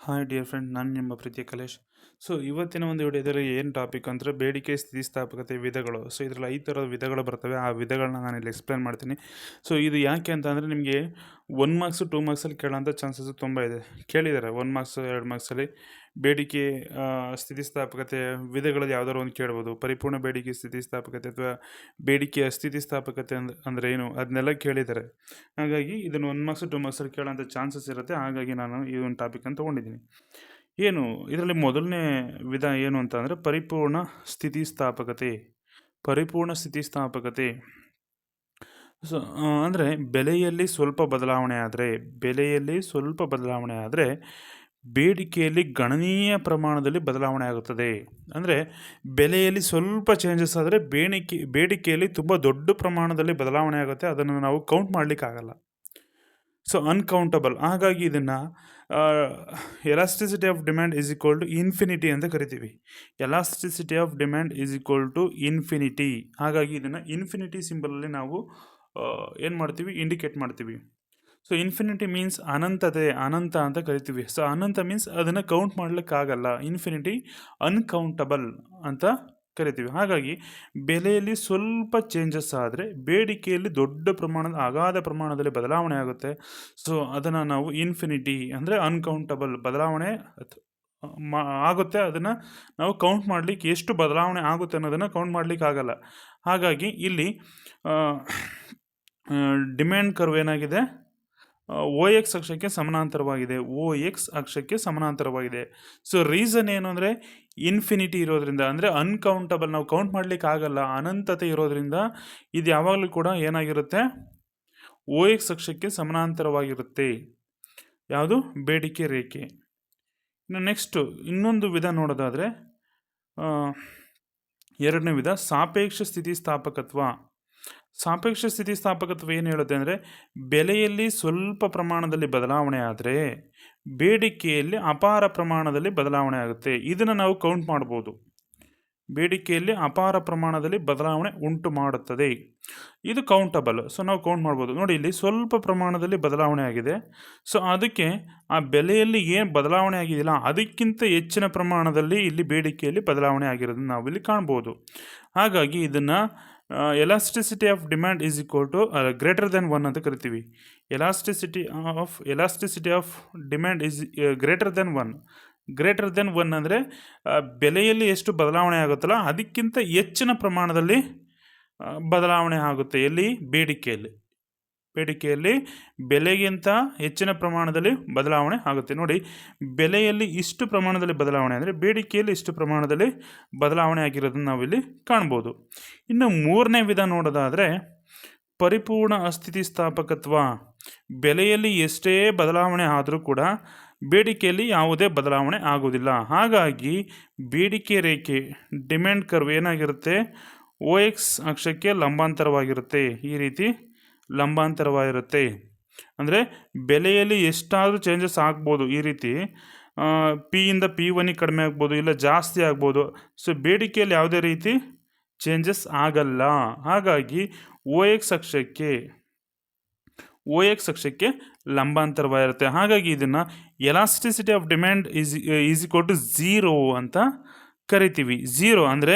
Hi dear friend, ನಾನು ನಿಮ್ಮ ಪ್ರೀತಿಯ ಕಲೇಶ್. ಇವತ್ತಿನ ಒಂದು ವಿಡಿಯೋದಲ್ಲಿ ಏನು ಟಾಪಿಕ್ ಅಂದರೆ ಬೇಡಿಕೆ ಸ್ಥಿತಿಸ್ಥಾಪಕತೆ ವಿಧಗಳು. ಇದರಲ್ಲಿ 5 ಥರದ ವಿಧಗಳು ಬರ್ತವೆ. ಆ ವಿಧಗಳನ್ನ ನಾನು ಇಲ್ಲಿ ಎಕ್ಸ್ಪ್ಲೇನ್ ಮಾಡ್ತೀನಿ. ಇದು ಯಾಕೆ ಅಂತ ಅಂದರೆ ನಿಮಗೆ 1 ಮಾರ್ಕ್ಸು 2 ಮಾರ್ಕ್ಸಲ್ಲಿ ಕೇಳೋಂಥ ಚಾನ್ಸಸ್ಸು ತುಂಬ ಇದೆ. ಕೇಳಿದ್ದಾರೆ 1 ಮಾರ್ಕ್ಸು 2 ಮಾರ್ಕ್ಸಲ್ಲಿ ಬೇಡಿಕೆ ಸ್ಥಿತಿಸ್ಥಾಪಕತೆ ವಿಧಗಳಲ್ಲಿ ಯಾವ್ದಾದ್ರು ಒಂದು ಕೇಳ್ಬೋದು. ಪರಿಪೂರ್ಣ ಬೇಡಿಕೆ ಸ್ಥಿತಿಸ್ಥಾಪಕತೆ ಅಥವಾ ಬೇಡಿಕೆ ಅಸ್ಥಿತಿಸ್ಥಾಪಕತೆ ಅಂದರೆ ಏನು ಅದನ್ನೆಲ್ಲ ಕೇಳಿದ್ದಾರೆ. ಹಾಗಾಗಿ ಇದನ್ನು 1 ಮಾರ್ಕ್ಸು 2 ಮಾರ್ಕ್ಸಲ್ಲಿ ಕೇಳೋಂಥ ಚಾನ್ಸಸ್ ಇರುತ್ತೆ. ಹಾಗಾಗಿ ನಾನು ಈ ಒಂದು ಟಾಪಿಕನ್ನು ತೊಗೊಂಡಿದ್ದೀನಿ. ಇದರಲ್ಲಿ ಮೊದಲನೇ ವಿಧ ಏನು ಅಂತ ಅಂದರೆ ಪರಿಪೂರ್ಣ ಸ್ಥಿತಿಸ್ಥಾಪಕತೆ. ಪರಿಪೂರ್ಣ ಸ್ಥಿತಿಸ್ಥಾಪಕತೆ ಅಂದರೆ ಬೆಲೆಯಲ್ಲಿ ಸ್ವಲ್ಪ ಬದಲಾವಣೆ ಆದರೆ ಬೇಡಿಕೆಯಲ್ಲಿ ಗಣನೀಯ ಪ್ರಮಾಣದಲ್ಲಿ ಬದಲಾವಣೆ ಆಗುತ್ತದೆ. ಅಂದರೆ ಬೆಲೆಯಲ್ಲಿ ಸ್ವಲ್ಪ ಚೇಂಜಸ್ ಆದರೆ ಬೇಡಿಕೆಯಲ್ಲಿ ತುಂಬ ದೊಡ್ಡ ಪ್ರಮಾಣದಲ್ಲಿ ಬದಲಾವಣೆ ಆಗುತ್ತೆ. ಅದನ್ನು ನಾವು ಕೌಂಟ್ ಮಾಡಲಿಕ್ಕಾಗಲ್ಲ. ಅನ್ಕೌಂಟಬಲ್. ಹಾಗಾಗಿ ಇದನ್ನು elasticity of demand is equal to infinity ಅಂತ ಕರಿತೀವಿ. Elasticity of demand is equal to infinity. ಹಾಗಾಗಿ ಇದನ್ನು ಇನ್ಫಿನಿಟಿ ಸಿಂಬಲಲ್ಲಿ ನಾವು ಏನು ಮಾಡ್ತೀವಿ, ಇಂಡಿಕೇಟ್ ಮಾಡ್ತೀವಿ. ಇನ್ಫಿನಿಟಿ ಮೀನ್ಸ್ ಅನಂತ ಅಂತ ಕರಿತೀವಿ. ಅನಂತ ಮೀನ್ಸ್ ಅದನ್ನು ಕೌಂಟ್ ಮಾಡಲಿಕ್ಕಾಗಲ್ಲ. ಇನ್ಫಿನಿಟಿ ಅನ್ಕೌಂಟಬಲ್ ಅಂತ ಕರಿತೀವಿ. ಹಾಗಾಗಿ ಬೆಲೆಯಲ್ಲಿ ಸ್ವಲ್ಪ ಚೇಂಜಸ್ ಆದರೆ ಬೇಡಿಕೆಯಲ್ಲಿ ದೊಡ್ಡ ಪ್ರಮಾಣದ ಅಗಾಧ ಪ್ರಮಾಣದಲ್ಲಿ ಬದಲಾವಣೆ ಆಗುತ್ತೆ. ಅದನ್ನು ನಾವು ಇನ್ಫಿನಿಟಿ ಅಂದರೆ ಅನ್ಕೌಂಟಬಲ್ ಬದಲಾವಣೆ ಆಗುತ್ತೆ. ಅದನ್ನು ನಾವು ಕೌಂಟ್ ಮಾಡಲಿಕ್ಕೆ ಎಷ್ಟು ಬದಲಾವಣೆ ಆಗುತ್ತೆ ಅನ್ನೋದನ್ನು ಕೌಂಟ್ ಮಾಡಲಿಕ್ಕೆ ಆಗಲ್ಲ. ಹಾಗಾಗಿ ಇಲ್ಲಿ ಡಿಮ್ಯಾಂಡ್ ಕರ್ವ್ ಏನಾಗಿದೆ, OX ಅಕ್ಷಕ್ಕೆ ಸಮಾನಾಂತರವಾಗಿದೆ. ರೀಸನ್ ಏನು ಅಂದರೆ ಇನ್ಫಿನಿಟಿ ಇರೋದ್ರಿಂದ, ಅಂದರೆ ಅನ್ಕೌಂಟಬಲ್, ನಾವು ಕೌಂಟ್ ಮಾಡಲಿಕ್ಕೆ ಆಗಲ್ಲ, ಅನಂತತೆ ಇರೋದ್ರಿಂದ ಇದು ಯಾವಾಗಲೂ ಕೂಡ ಏನಾಗಿರುತ್ತೆ, OX ಅಕ್ಷಕ್ಕೆ ಸಮಾನಾಂತರವಾಗಿರುತ್ತೆ. ಯಾವುದು? ಬೇಡಿಕೆ ರೇಖೆ. ಇನ್ನು ನೆಕ್ಸ್ಟು ಇನ್ನೊಂದು ವಿಧ ನೋಡೋದಾದರೆ ಎರಡನೇ ವಿಧ ಸಾಪೇಕ್ಷ ಸ್ಥಿತಿಸ್ಥಾಪಕತ್ವ. ಸಾಪೇಕ್ಷ ಸ್ಥಿತಿಸ್ಥಾಪಕತ್ವ ಏನು ಹೇಳುತ್ತೆ ಅಂದರೆ ಬೆಲೆಯಲ್ಲಿ ಸ್ವಲ್ಪ ಪ್ರಮಾಣದಲ್ಲಿ ಬದಲಾವಣೆ ಆದರೆ ಬೇಡಿಕೆಯಲ್ಲಿ ಅಪಾರ ಪ್ರಮಾಣದಲ್ಲಿ ಬದಲಾವಣೆ ಆಗುತ್ತೆ. ಇದನ್ನು ನಾವು ಕೌಂಟ್ ಮಾಡ್ಬೋದು. ಬೇಡಿಕೆಯಲ್ಲಿ ಅಪಾರ ಪ್ರಮಾಣದಲ್ಲಿ ಬದಲಾವಣೆ ಉಂಟು ಮಾಡುತ್ತದೆ. ಇದು ಕೌಂಟಬಲ್. ನಾವು ಕೌಂಟ್ ಮಾಡ್ಬೋದು. ನೋಡಿ, ಇಲ್ಲಿ ಸ್ವಲ್ಪ ಪ್ರಮಾಣದಲ್ಲಿ ಬದಲಾವಣೆ ಆಗಿದೆ. ಅದಕ್ಕೆ ಆ ಬೆಲೆಯಲ್ಲಿ ಏನು ಬದಲಾವಣೆ ಆಗಿದೆಯಲ್ಲ ಅದಕ್ಕಿಂತ ಹೆಚ್ಚಿನ ಪ್ರಮಾಣದಲ್ಲಿ ಇಲ್ಲಿ ಬೇಡಿಕೆಯಲ್ಲಿ ಬದಲಾವಣೆ ಆಗಿರೋದನ್ನು ನಾವಿಲ್ಲಿ ಕಾಣ್ಬೋದು. ಹಾಗಾಗಿ ಇದನ್ನು elasticity of demand is equal to greater than 1 ಅಂತ ಕರಿತೀವಿ. Elasticity of demand is greater than 1. Greater than 1 ಅಂದರೆ ಬೆಲೆಯಲ್ಲಿ ಎಷ್ಟು ಬದಲಾವಣೆ ಆಗುತ್ತಲ್ಲ ಅದಕ್ಕಿಂತ ಹೆಚ್ಚಿನ ಪ್ರಮಾಣದಲ್ಲಿ ಬದಲಾವಣೆ ಆಗುತ್ತೆ. ಎಲ್ಲಿ? ಬೇಡಿಕೆಯಲ್ಲಿ ಬೆಲೆಗಿಂತ ಹೆಚ್ಚಿನ ಪ್ರಮಾಣದಲ್ಲಿ ಬದಲಾವಣೆ ಆಗುತ್ತೆ. ನೋಡಿ, ಬೆಲೆಯಲ್ಲಿ ಇಷ್ಟು ಪ್ರಮಾಣದಲ್ಲಿ ಬದಲಾವಣೆ ಅಂದರೆ ಬೇಡಿಕೆಯಲ್ಲಿ ಇಷ್ಟು ಪ್ರಮಾಣದಲ್ಲಿ ಬದಲಾವಣೆ ಆಗಿರೋದನ್ನು ನಾವಿಲ್ಲಿ ಕಾಣ್ಬೋದು. ಇನ್ನು ಮೂರನೇ ವಿಧ ನೋಡೋದಾದರೆ ಪರಿಪೂರ್ಣ ಅಸ್ಥಿತಿಸ್ಥಾಪಕತ್ವ. ಬೆಲೆಯಲ್ಲಿ ಎಷ್ಟೇ ಬದಲಾವಣೆ ಆದರೂ ಕೂಡ ಬೇಡಿಕೆಯಲ್ಲಿ ಯಾವುದೇ ಬದಲಾವಣೆ ಆಗೋದಿಲ್ಲ. ಹಾಗಾಗಿ ಬೇಡಿಕೆ ರೇಖೆ ಡಿಮ್ಯಾಂಡ್ ಕರ್ವ್ ಏನಾಗಿರುತ್ತೆ, OX ಅಕ್ಷಕ್ಕೆ ಲಂಬಾಂತರವಾಗಿರುತ್ತೆ. ಈ ರೀತಿ ಲಂಬಾಂತರವಾಗಿರುತ್ತೆ. ಅಂದರೆ ಬೆಲೆಯಲ್ಲಿ ಎಷ್ಟಾದರೂ ಚೇಂಜಸ್ ಆಗ್ಬೋದು. ಈ ರೀತಿ P ಇಂದ P1 ಕಡಿಮೆ ಆಗ್ಬೋದು, ಇಲ್ಲ ಜಾಸ್ತಿ ಆಗ್ಬೋದು. ಬೇಡಿಕೆಯಲ್ಲಿ ಯಾವುದೇ ರೀತಿ ಚೇಂಜಸ್ ಆಗಲ್ಲ. ಹಾಗಾಗಿ OX ಅಕ್ಷಕ್ಕೆ ಲಂಬಾಂತರವಾಗಿರುತ್ತೆ. ಹಾಗಾಗಿ ಇದನ್ನು elasticity of demand is equal to 0 ಅಂತ ಕರಿತೀವಿ. 0 ಅಂದರೆ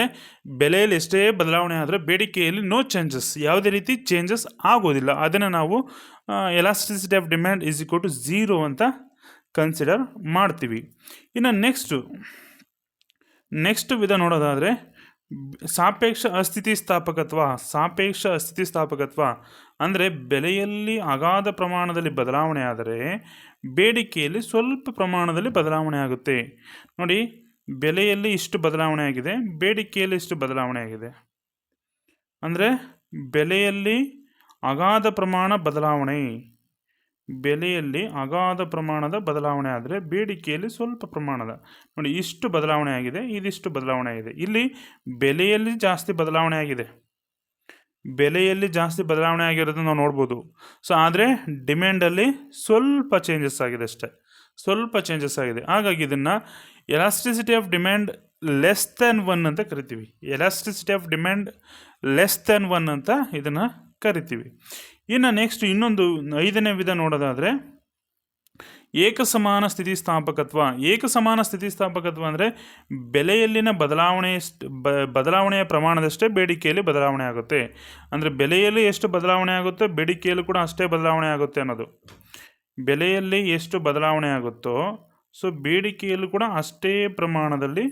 ಬೆಲೆಯಲ್ಲಿ ಎಷ್ಟೇ ಬದಲಾವಣೆ ಆದರೆ ಬೇಡಿಕೆಯಲ್ಲಿ ನೋ ಚೇಂಜಸ್, ಯಾವುದೇ ರೀತಿ ಚೇಂಜಸ್ ಆಗೋದಿಲ್ಲ. ಅದನ್ನು ನಾವು elasticity of demand is equal to 0 ಅಂತ ಕನ್ಸಿಡರ್ ಮಾಡ್ತೀವಿ. ಇನ್ನು ನೆಕ್ಸ್ಟ್ ವಿಧ ನೋಡೋದಾದರೆ ಸಾಪೇಕ್ಷ ಅಸ್ಥಿತಿಸ್ಥಾಪಕತ್ವ ಅಂದರೆ ಬೆಲೆಯಲ್ಲಿ ಅಗಾಧ ಪ್ರಮಾಣದಲ್ಲಿ ಬದಲಾವಣೆ ಆದರೆ ಬೇಡಿಕೆಯಲ್ಲಿ ಸ್ವಲ್ಪ ಪ್ರಮಾಣದಲ್ಲಿ ಬದಲಾವಣೆ ಆಗುತ್ತೆ. ನೋಡಿ, ಬೆಲೆಯಲ್ಲಿ ಇಷ್ಟು ಬದಲಾವಣೆ ಆಗಿದೆ, ಬೇಡಿಕೆಯಲ್ಲಿ ಇಷ್ಟು ಬದಲಾವಣೆ ಆಗಿದೆ. ಅಂದರೆ ಬೆಲೆಯಲ್ಲಿ ಅಗಾಧ ಪ್ರಮಾಣದ ಬದಲಾವಣೆ ಆದರೆ ಬೇಡಿಕೆಯಲ್ಲಿ ಸ್ವಲ್ಪ ಪ್ರಮಾಣದ, ನೋಡಿ, ಇಷ್ಟು ಬದಲಾವಣೆ ಆಗಿದೆ, ಇದಿಷ್ಟು ಬದಲಾವಣೆ ಆಗಿದೆ. ಇಲ್ಲಿ ಬೆಲೆಯಲ್ಲಿ ಜಾಸ್ತಿ ಬದಲಾವಣೆ ಆಗಿರೋದನ್ನು ನಾವು ನೋಡ್ಬೋದು. ಆದರೆ ಡಿಮ್ಯಾಂಡಲ್ಲಿ ಸ್ವಲ್ಪ ಚೇಂಜಸ್ ಆಗಿದೆ ಅಷ್ಟೇ, ಸ್ವಲ್ಪ ಚೇಂಜಸ್ ಆಗಿದೆ. ಹಾಗಾಗಿ ಇದನ್ನು elasticity of demand less than 1 ಅಂತ ಕರಿತೀವಿ. Elasticity of demand less than 1 ಅಂತ ಇದನ್ನು ಕರಿತೀವಿ. ಇನ್ನು ನೆಕ್ಸ್ಟ್ ಇನ್ನೊಂದು 5ನೇ ವಿಧ ನೋಡೋದಾದರೆ ಏಕಸಮಾನ ಸ್ಥಿತಿಸ್ಥಾಪಕತ್ವ. ಏಕಸಮಾನ ಸ್ಥಿತಿಸ್ಥಾಪಕತ್ವ ಅಂದರೆ ಬೆಲೆಯಲ್ಲಿನ ಬದಲಾವಣೆಯ ಪ್ರಮಾಣದಷ್ಟೇ ಬೇಡಿಕೆಯಲ್ಲಿ ಬದಲಾವಣೆ ಆಗುತ್ತೆ. ಅಂದರೆ ಬೆಲೆಯಲ್ಲಿ ಎಷ್ಟು ಬದಲಾವಣೆ ಆಗುತ್ತೋ ಬೇಡಿಕೆಯಲ್ಲೂ ಕೂಡ ಅಷ್ಟೇ ಬದಲಾವಣೆ ಆಗುತ್ತೆ ಅನ್ನೋದು. ಬೆಲೆಯಲ್ಲಿ ಎಷ್ಟು ಬದಲಾವಣೆ ಆಗುತ್ತೋ ಸೊ ಬೇಡಿಕೆಯಲ್ಲೂ ಕೂಡ ಅಷ್ಟೇ ಪ್ರಮಾಣದಲ್ಲಿ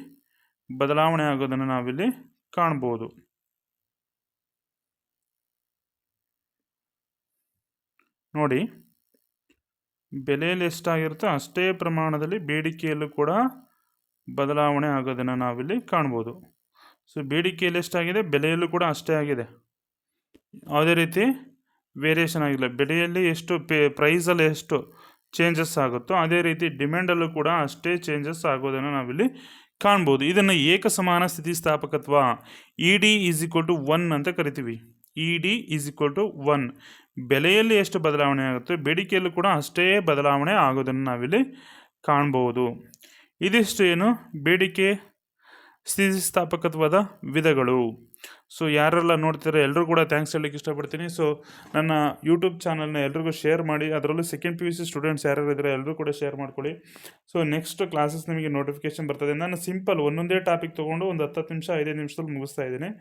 ಬದಲಾವಣೆ ಆಗೋದನ್ನು ನಾವಿಲ್ಲಿ ಕಾಣ್ಬೋದು. ನೋಡಿ, ಬೆಲೆಯಲ್ಲಿ ಎಷ್ಟಾಗಿರುತ್ತೋ ಅಷ್ಟೇ ಪ್ರಮಾಣದಲ್ಲಿ ಬೇಡಿಕೆಯಲ್ಲೂ ಕೂಡ ಬದಲಾವಣೆ ಆಗೋದನ್ನು ನಾವಿಲ್ಲಿ ಕಾಣ್ಬೋದು. ಸೊ ಬೇಡಿಕೆಯಲ್ಲಿ ಎಷ್ಟಾಗಿದೆ, ಬೆಲೆಯಲ್ಲೂ ಕೂಡ ಅಷ್ಟೇ ಆಗಿದೆ, ಯಾವುದೇ ರೀತಿ ವೇರಿಯೇಷನ್ ಆಗಿಲ್ಲ. ಬೆಲೆಯಲ್ಲಿ ಎಷ್ಟು ಪ್ರೈಸಲ್ಲಿ ಎಷ್ಟು ಚೇಂಜಸ್ ಆಗುತ್ತೋ ಅದೇ ರೀತಿ ಡಿಮ್ಯಾಂಡಲ್ಲೂ ಕೂಡ ಅಷ್ಟೇ ಚೇಂಜಸ್ ಆಗೋದನ್ನು ನಾವಿಲ್ಲಿ ಕಾಣ್ಬೋದು. ಇದನ್ನು ಏಕಸಮಾನ ಸ್ಥಿತಿಸ್ಥಾಪಕತ್ವ ED = 1 ಅಂತ ಕರಿತೀವಿ. ED = 1. ಬೆಲೆಯಲ್ಲಿ ಎಷ್ಟು ಬದಲಾವಣೆ ಆಗುತ್ತೆ ಬೇಡಿಕೆಯಲ್ಲೂ ಕೂಡ ಅಷ್ಟೇ ಬದಲಾವಣೆ ಆಗೋದನ್ನು ನಾವಿಲ್ಲಿ ಕಾಣ್ಬೋದು. ಇದಿಷ್ಟು ಏನು ಬೇಡಿಕೆ ಸ್ಥಿತಿಸ್ಥಾಪಕತ್ವದ ವಿಧಗಳು. ಸೊ ಯಾರೆಲ್ಲ ನೋಡ್ತೀರಾ ಎಲ್ಲರೂ ಕೂಡ ಥ್ಯಾಂಕ್ಸ್ ಹೇಳಲಿಕ್ಕೆ ಇಷ್ಟಪಡ್ತೀನಿ. ಸೊ ನನ್ನ ಯೂಟ್ಯೂಬ್ ಚಾನಲ್ನ ಎಲ್ರಿಗೂ ಶೇರ್ ಮಾಡಿ, ಅದರಲ್ಲೂ ಸೆಕೆಂಡ್ PUC ಸ್ಟೂಡೆಂಟ್ಸ್ ಯಾರ್ಯಾರು ಇದ್ದಾರೆ ಎಲ್ಲರೂ ಕೂಡ ಶೇರ್ ಮಾಡ್ಕೊಳ್ಳಿ. ಸೊ ನೆಕ್ಸ್ಟ್ ಕ್ಲಾಸಸ್ ನಿಮಗೆ ನೋಟಿಫಿಕೇಶನ್ ಬರ್ತದೆ. ನಾನು ಸಿಂಪಲ್ ಒಂದೊಂದೇ ಟಾಪಿಕ್ ತೊಗೊಂಡು ಒಂದು 10 ನಿಮಿಷ 5 ನಿಮಿಷದಲ್ಲಿ ಮುಗಿಸ್ತಾ ಇದ್ದೀನಿ.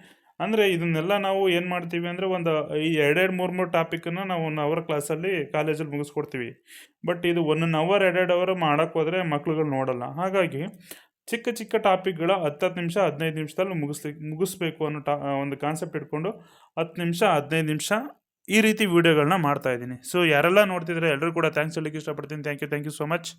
ಅಂದರೆ ಇದನ್ನೆಲ್ಲ ನಾವು ಏನು ಮಾಡ್ತೀವಿ ಅಂದರೆ ಒಂದು ಈ 2-3 ಟಾಪಿಕನ್ನು ನಾವು 1 ಅವರ್ ಕ್ಲಾಸಲ್ಲಿ ಕಾಲೇಜಲ್ಲಿ ಮುಗಿಸ್ಕೊಡ್ತೀವಿ. ಬಟ್ ಇದು 1 ಅವರ್ 2 ಅವರ್ ಮಾಡೋಕ್ಕೆ ಹೋದರೆ ಮಕ್ಳುಗಳು ನೋಡಲ್ಲ. ಹಾಗಾಗಿ ಚಿಕ್ಕ ಚಿಕ್ಕ ಟಾಪಿಕ್ಗಳ 10 ನಿಮಿಷ 15 ನಿಮಿಷದಲ್ಲಿ ಮುಗಿಸ್ಬೇಕು ಅನ್ನೋ ಒಂದು ಕಾನ್ಸೆಪ್ಟ್ ಇಟ್ಕೊಂಡು 10 ನಿಮಿಷ 15 ನಿಮಿಷ ಈ ರೀತಿ ವೀಡಿಯೋಗಳನ್ನ ಮಾಡ್ತಾಯಿದ್ದೀನಿ. ಸೊ ಯಾರೆಲ್ಲ ನೋಡ್ತಿದ್ರೆ ಎಲ್ಲರೂ ಕೂಡ ಥ್ಯಾಂಕ್ಸ್ ಹೇಳಲಿಕ್ಕೆ ಇಷ್ಟಪಡ್ತೀನಿ. Thank you so much.